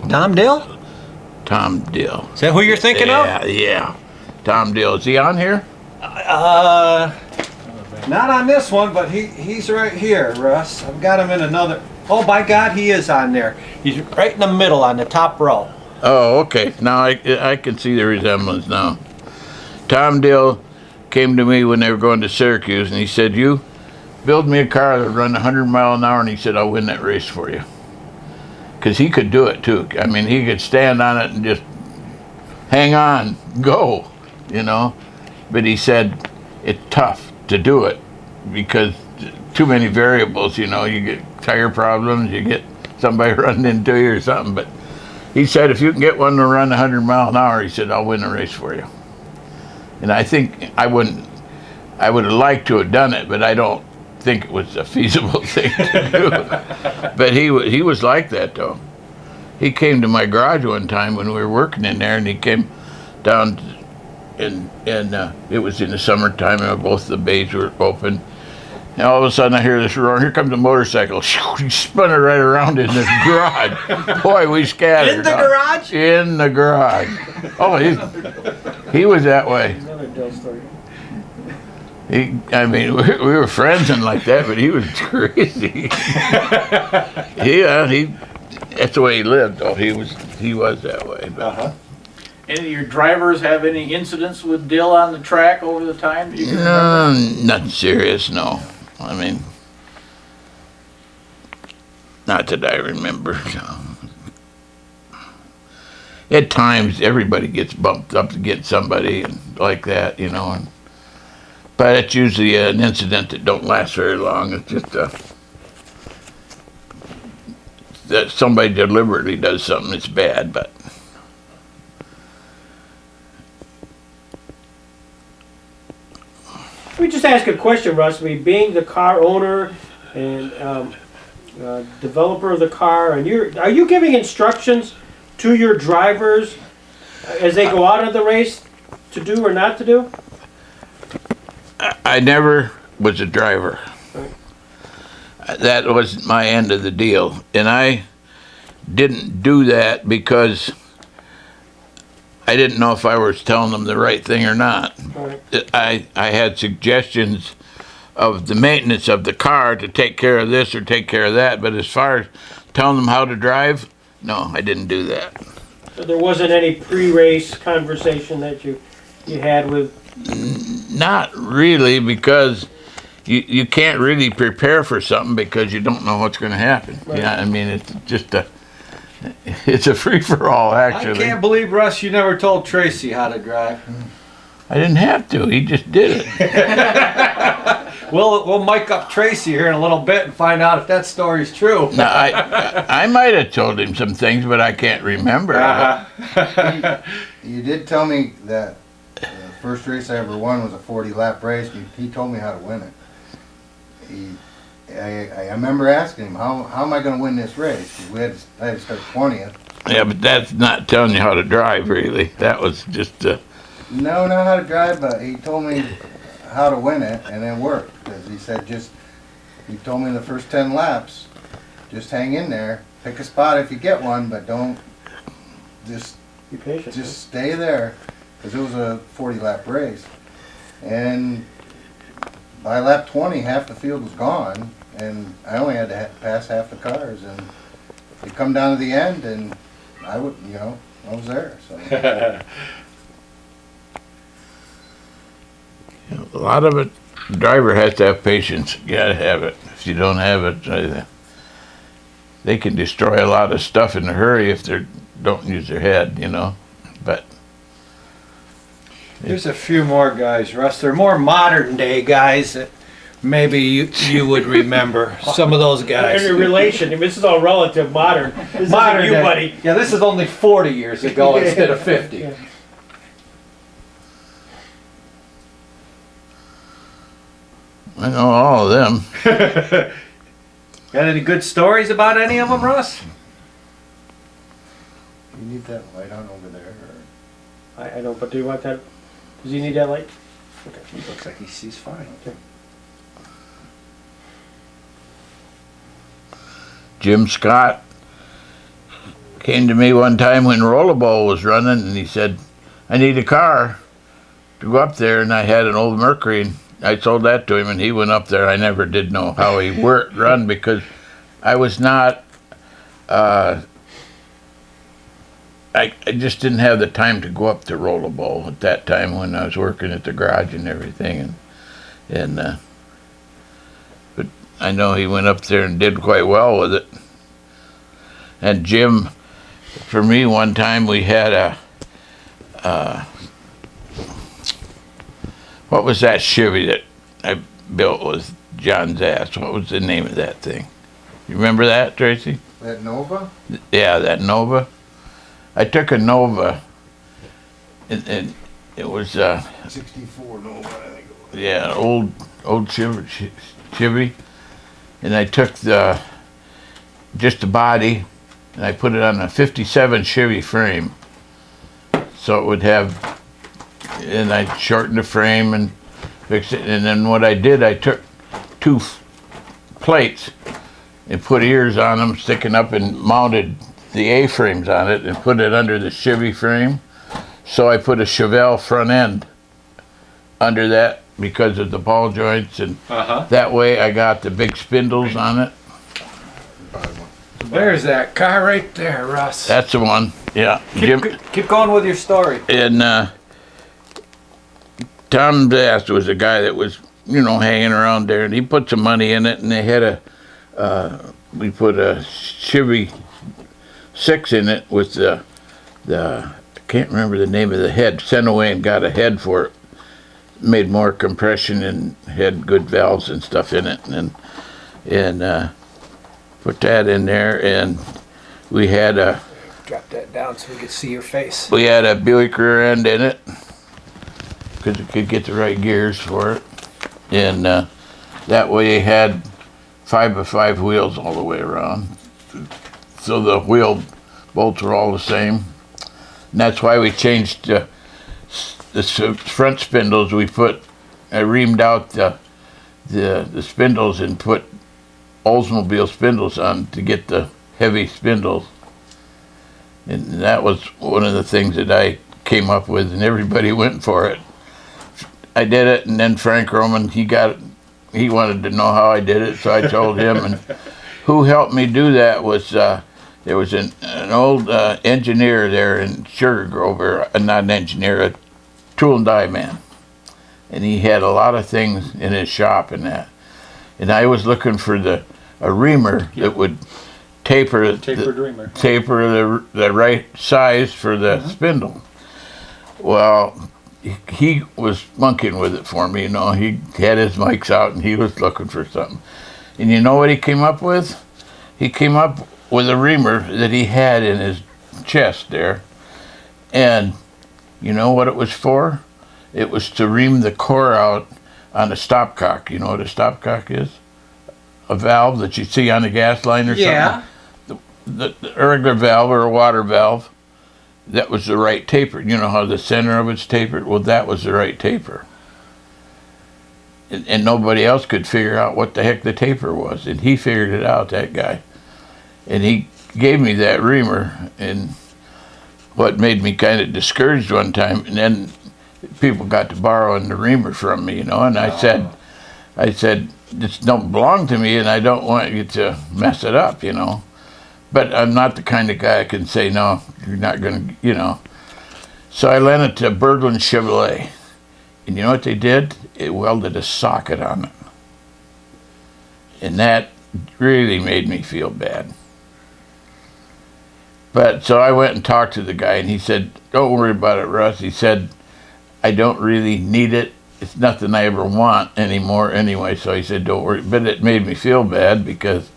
Tom Dill? Tom Dill. Is that who you're thinking of? Yeah. Tom Dill. Is he on here? Not on this one, but he's right here, Russ. I've got him in another. Oh, by God, he is on there. He's right in the middle on the top row. Oh, okay. Now I can see the resemblance now. Tom Dill came to me when they were going to Syracuse, and he said, "You build me a car that run 100 miles an hour," and he said, "I'll win that race for you." Because he could do it too. I mean, he could stand on it and just hang on, go, you know. But he said it's tough to do it because too many variables, you know. You get tire problems, you get somebody running into you or something. But he said if you can get one to run 100 miles an hour, he said, I'll win the race for you. And I think I would have liked to have done it, but I don't think it was a feasible thing to do. But he was like that though. He came to my garage one time when we were working in there, and he came down, and it was in the summertime, and both the bays were open. And all of a sudden I hear this roar. Here comes a motorcycle. He spun it right around in the garage. Boy, we scattered. In the garage? In the garage. Oh, he was that way. Another Dell story. I mean, we were friends and like that, but he was crazy. That's the way he lived. Oh, he was that way. But. Any of your drivers have any incidents with Dill on the track over the time that you can remember? Nothing serious, no. I mean, not that I remember. No. At times, everybody gets bumped up against somebody and like that, you know. But it's usually an incident that don't last very long. It's just that somebody deliberately does something that's bad, but. Let me just ask a question, Russ. I mean, being the car owner and developer of the car, and are you giving instructions to your drivers as they go out of the race to do or not to do? I never was a driver. Right. That was my end of the deal, and I didn't do that because I didn't know if I was telling them the right thing or not. Right. I had suggestions of the maintenance of the car to take care of this or take care of that, but as far as telling them how to drive, no, I didn't do that. So there wasn't any pre-race conversation that you had with? Not really, because you can't really prepare for something because you don't know what's going to happen. Right. Yeah, I mean, it's just it's a free-for-all, actually. I can't believe, Russ, you never told Tracy how to drive. I didn't have to. He just did it. We'll mic up Tracy here in a little bit and find out if that story's true. Now, I might have told him some things, but I can't remember. You did tell me that the first race I ever won was a 40-lap race. He told me how to win it. I remember asking him, how am I going to win this race? 'Cause I had to start 20th. Yeah, but that's not telling you how to drive, really. That was just... No, not how to drive, but he told me how to win it, and it worked. Because he said he told me the first 10 laps, just hang in there, pick a spot if you get one, but don't, Be patient. just stay there. Because it was a 40-lap race. And by lap 20, half the field was gone, and I only had to pass half the cars, and it come down to the end, and I was there. So. A lot of it, the driver has to have patience. You gotta have it. If you don't have it, they can destroy a lot of stuff in a hurry if they don't use their head, you know. But There's a few more guys, Russ. They're more modern day guys that maybe you would remember. Some of those guys. In relation, this is all relative, modern. This Modern isn't you, day. buddy. Yeah, this is only 40 years ago instead of 50. Yeah. I know all of them. Got any good stories about any of them, Russ? You need that light on over there? Or? I don't, but do you want that? Does he need that light? Okay. He looks like he sees fine. Okay. Jim Scott came to me one time when Rollerball was running, and he said, I need a car to go up there, and I had an old Mercury, and I sold that to him, and he went up there. I never did know how he run because I was not I just didn't have the time to go up to Rollable at that time when I was working at the garage and everything, but I know he went up there and did quite well with it. And Jim, for me, one time we had what was that Chevy that I built with John's ass? What was the name of that thing? You remember that, Tracy? That Nova? Yeah, that Nova. I took a Nova, and it was 64 Nova, I think it was. yeah, old Chevy, and I took just the body, and I put it on a '57 Chevy frame, so it would have, and I shortened the frame and fixed it, and then what I did, I took two plates and put ears on them, sticking up, and mounted the A-frames on it and put it under the Chevy frame. So I put a Chevelle front end under that because of the ball joints, and that way I got the big spindles on it. There's that car right there, Russ. That's the one, yeah. Keep going with your story. And Tom Bass was a guy that was, hanging around there, and he put some money in it, and they had we put a Chevy 6 in it with the I can't remember the name of the head. Sent away and got a head for it. Made more compression and had good valves and stuff in it, and put that in there, and we had Drop that down so we could see your face. we had a Buick rear end in it because it could get the right gears for it, and that way it had 5x5 wheels all the way around. So the wheel bolts were all the same. And that's why we changed the front spindles. I reamed out the spindles and put Oldsmobile spindles on to get the heavy spindles. And that was one of the things that I came up with, and everybody went for it. I did it, and then Frank Roman, he wanted to know how I did it, so I told him. And who helped me do that was there was an old engineer there in Sugar Grove, or not an engineer, a tool and die man. And he had a lot of things in his shop and that. And I was looking for a reamer that would taper the right size for the spindle. Well, he was monkeying with it for me, He had his mics out and he was looking for something. And you know what he came up with? He came up with a reamer that he had in his chest there. And you know what it was for? It was to ream the core out on a stopcock. You know what a stopcock is? A valve that you see on a gas line or something? The regular valve or a water valve. That was the right taper. You know how the center of it's tapered? Well, that was the right taper. And nobody else could figure out what the heck the taper was. And he figured it out, that guy. And he gave me that reamer. And what made me kind of discouraged one time, and then people got to borrowing the reamer from me, And I said, this don't belong to me, and I don't want you to mess it up, But I'm not the kind of guy that can say, no, you're not going to, So I lent it to Berglund Chevrolet. And you know what they did? It welded a socket on it. And that really made me feel bad. But so I went and talked to the guy, and he said, don't worry about it, Russ. He said, I don't really need it. It's nothing I ever want anymore anyway. So he said, don't worry. But it made me feel bad because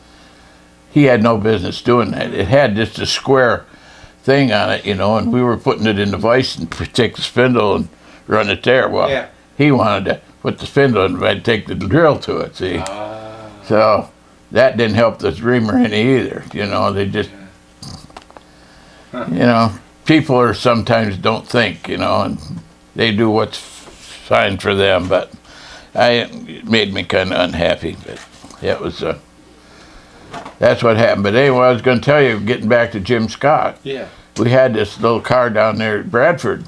he had no business doing that. It had just a square thing on it, and we were putting it in the vise and take the spindle and run it there. Well, he wanted to put the spindle in and I'd take the drill to it, see? So that didn't help the reamer any either, They just, people are sometimes don't think, and they do what's fine for them, but it made me kind of unhappy. But it was, that's what happened. But anyway, I was going to tell you, getting back to Jim Scott. Yeah. We had this little car down there at Bradford,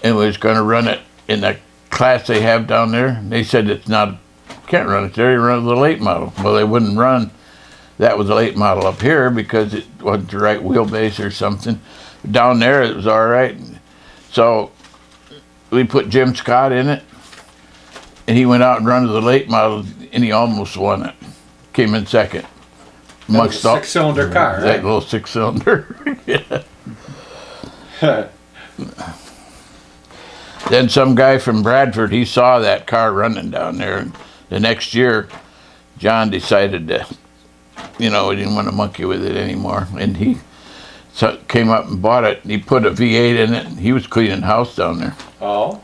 and we was going to run it in the class they have down there. They said it's not, can't run it there, you run the late model. Well, they wouldn't run that was a late model up here because it wasn't the right wheelbase or something. Down there it was all right. So we put Jim Scott in it, and he went out and run to the late model, and he almost won it. Came in second. That was a six-cylinder car, right? That little six-cylinder. Yeah. Then some guy from Bradford, he saw that car running down there, and the next year, John decided to, he didn't want to monkey with it anymore, and he came up and bought it. He put a V8 in it, and he was cleaning house down there. Oh?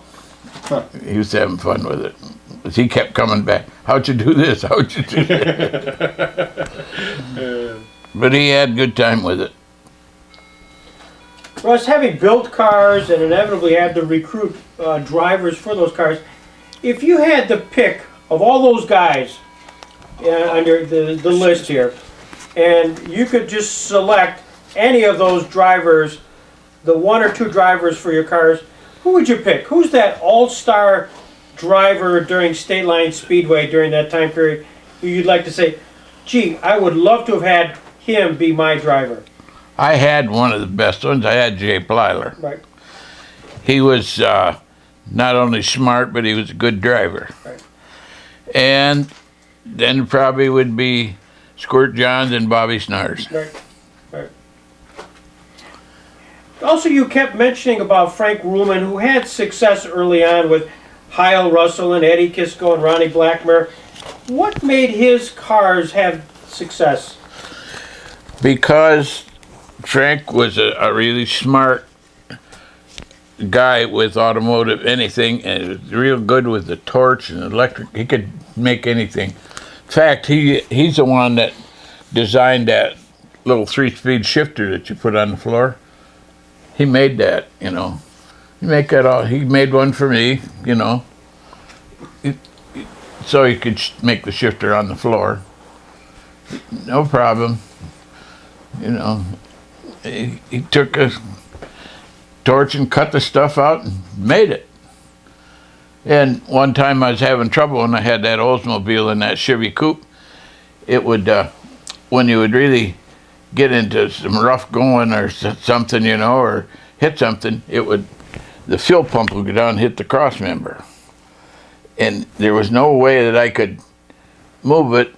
Huh. He was having fun with it. He kept coming back. How'd you do this? How'd you do that? But he had a good time with it. Russ, having built cars and inevitably had to recruit drivers for those cars, if you had the pick of all those guys under the list here, and you could just select any of those drivers, the one or two drivers for your cars, who would you pick? Who's that all-star driver during State Line Speedway during that time period who you'd like to say, gee, I would love to have had him be my driver? I had one of the best ones. I had Jay Plyler. Right. He was not only smart, but he was a good driver. Right. And then probably would be Squirt Johns and Bobby Snars. Right. Right. Also, you kept mentioning about Frank Ruhlman, who had success early on with Heil Russell and Eddie Kisco and Ronnie Blackmer. What made his cars have success? Because Frank was a really smart guy with automotive anything, and was real good with the torch and electric. He could make anything. In fact, he's the one that designed that little 3-speed shifter that you put on the floor. He made that, He make that all. He made one for me, so he could make the shifter on the floor. No problem. He took a torch and cut the stuff out and made it. And one time I was having trouble when I had that Oldsmobile in that Chevy coupe. It would, when you would really get into some rough going or something, or hit something, the fuel pump would go down and hit the cross member. And there was no way that I could move it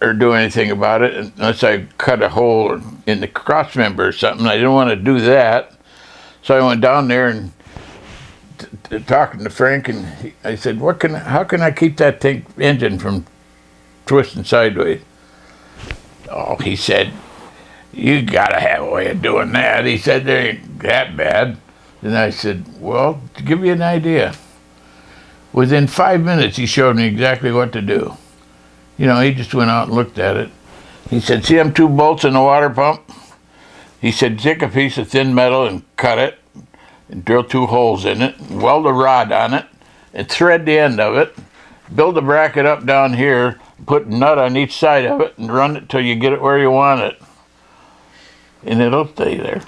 or do anything about it unless I cut a hole in the cross member or something. I didn't want to do that. So I went down there and talking to Frank, and I said, how can I keep that engine from twisting sideways? Oh, he said, you gotta have a way of doing that. He said, they ain't that bad. And I said, well, to give you an idea, within 5 minutes he showed me exactly what to do. He just went out and looked at it. He said, see them 2 bolts in the water pump? He said, take a piece of thin metal and cut it, and drill 2 holes in it, weld a rod on it, and thread the end of it, build a bracket up down here, put a nut on each side of it, and run it till you get it where you want it. And it'll stay there.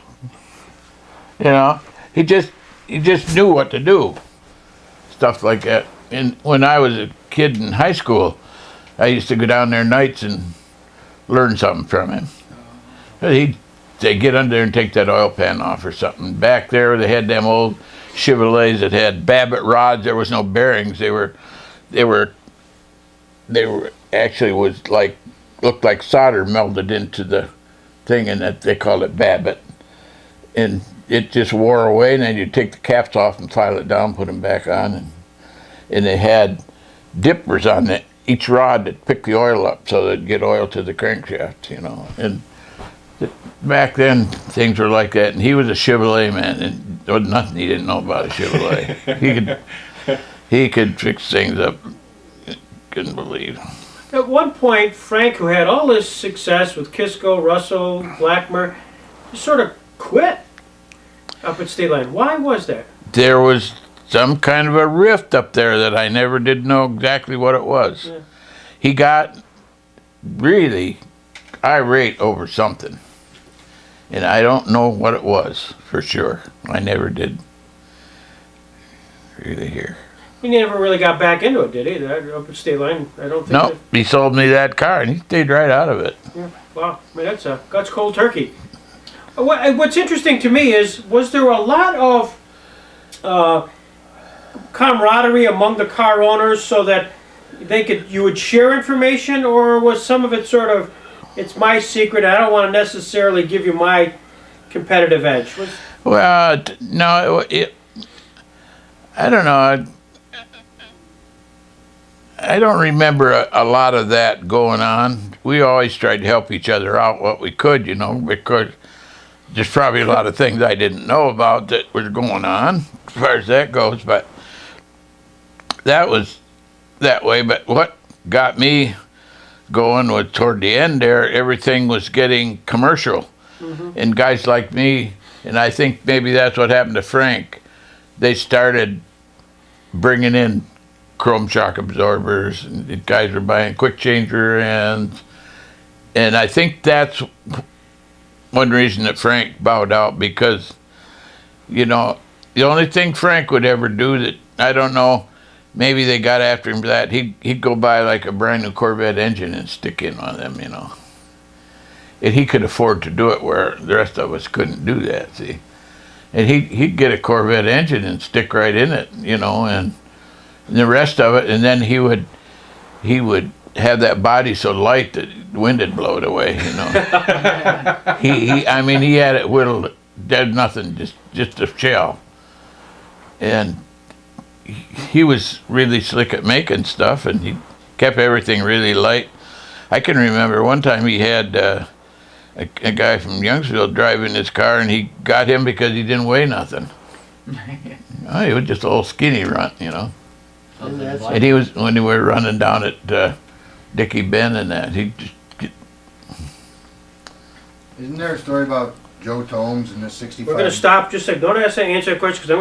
He just knew what to do. Stuff like that. And when I was a kid in high school, I used to go down there nights and learn something from him. They'd get under there and take that oil pan off or something. Back there, they had them old Chevrolets that had Babbitt rods. There was no bearings. They were actually looked like solder melted into the thing, and that they called it Babbitt. And it just wore away, and then you'd take the caps off and file it down, put them back on, and they had dippers on each rod that picked the oil up so they'd get oil to the crankshaft, And back then, things were like that. And he was a Chevrolet man, and there was nothing he didn't know about a Chevrolet. he could fix things up. Couldn't believe. At one point, Frank, who had all this success with Kisco, Russell, Blackmer, just sort of quit up at State Line. Why was that? There was some kind of a rift up there that I never did know exactly what it was. Yeah. He got really irate over something, and I don't know what it was for sure. I never did really hear. He never really got back into it, did he? That up at State Line, I don't think. No, he sold me that car and he stayed right out of it. Yeah. Wow, I mean, that's cold turkey. What's interesting to me is, was there a lot of camaraderie among the car owners so that you would share information, or was some of it sort of, it's my secret, I don't want to necessarily give you my competitive edge? Well, no, I don't know. I don't remember a lot of that going on. We always tried to help each other out what we could, you know, because there's probably a lot of things I didn't know about that were going on as far as that goes, but that was that way. But what got me going was toward the end there, everything was getting commercial. And guys like me, and I think maybe that's what happened to Frank, they started bringing in chrome shock absorbers, and the guys were buying quick change rear ends. And I think that's one reason that Frank bowed out, because, you know, the only thing Frank would ever do that, I don't know, maybe they got after him for that, he'd go buy like a brand new Corvette engine and stick in on them, you know. And he could afford to do it where the rest of us couldn't do that, see. And he'd get a Corvette engine and stick right in it, you know, and the rest of it, and then he would have that body so light that the wind would blow it away, you know. I mean, he had it whittled, there's nothing, just a shell. And he was really slick at making stuff, and he kept everything really light. I can remember one time he had a guy from Youngsville driving his car, and he got him because he didn't weigh nothing. Oh, he was just a little skinny runt, you know. And he was, when we were running down at Dickey Bend and that, he just... Isn't there a story about Joe Tomes and the 65? We're going to stop, just say, don't answer that question, because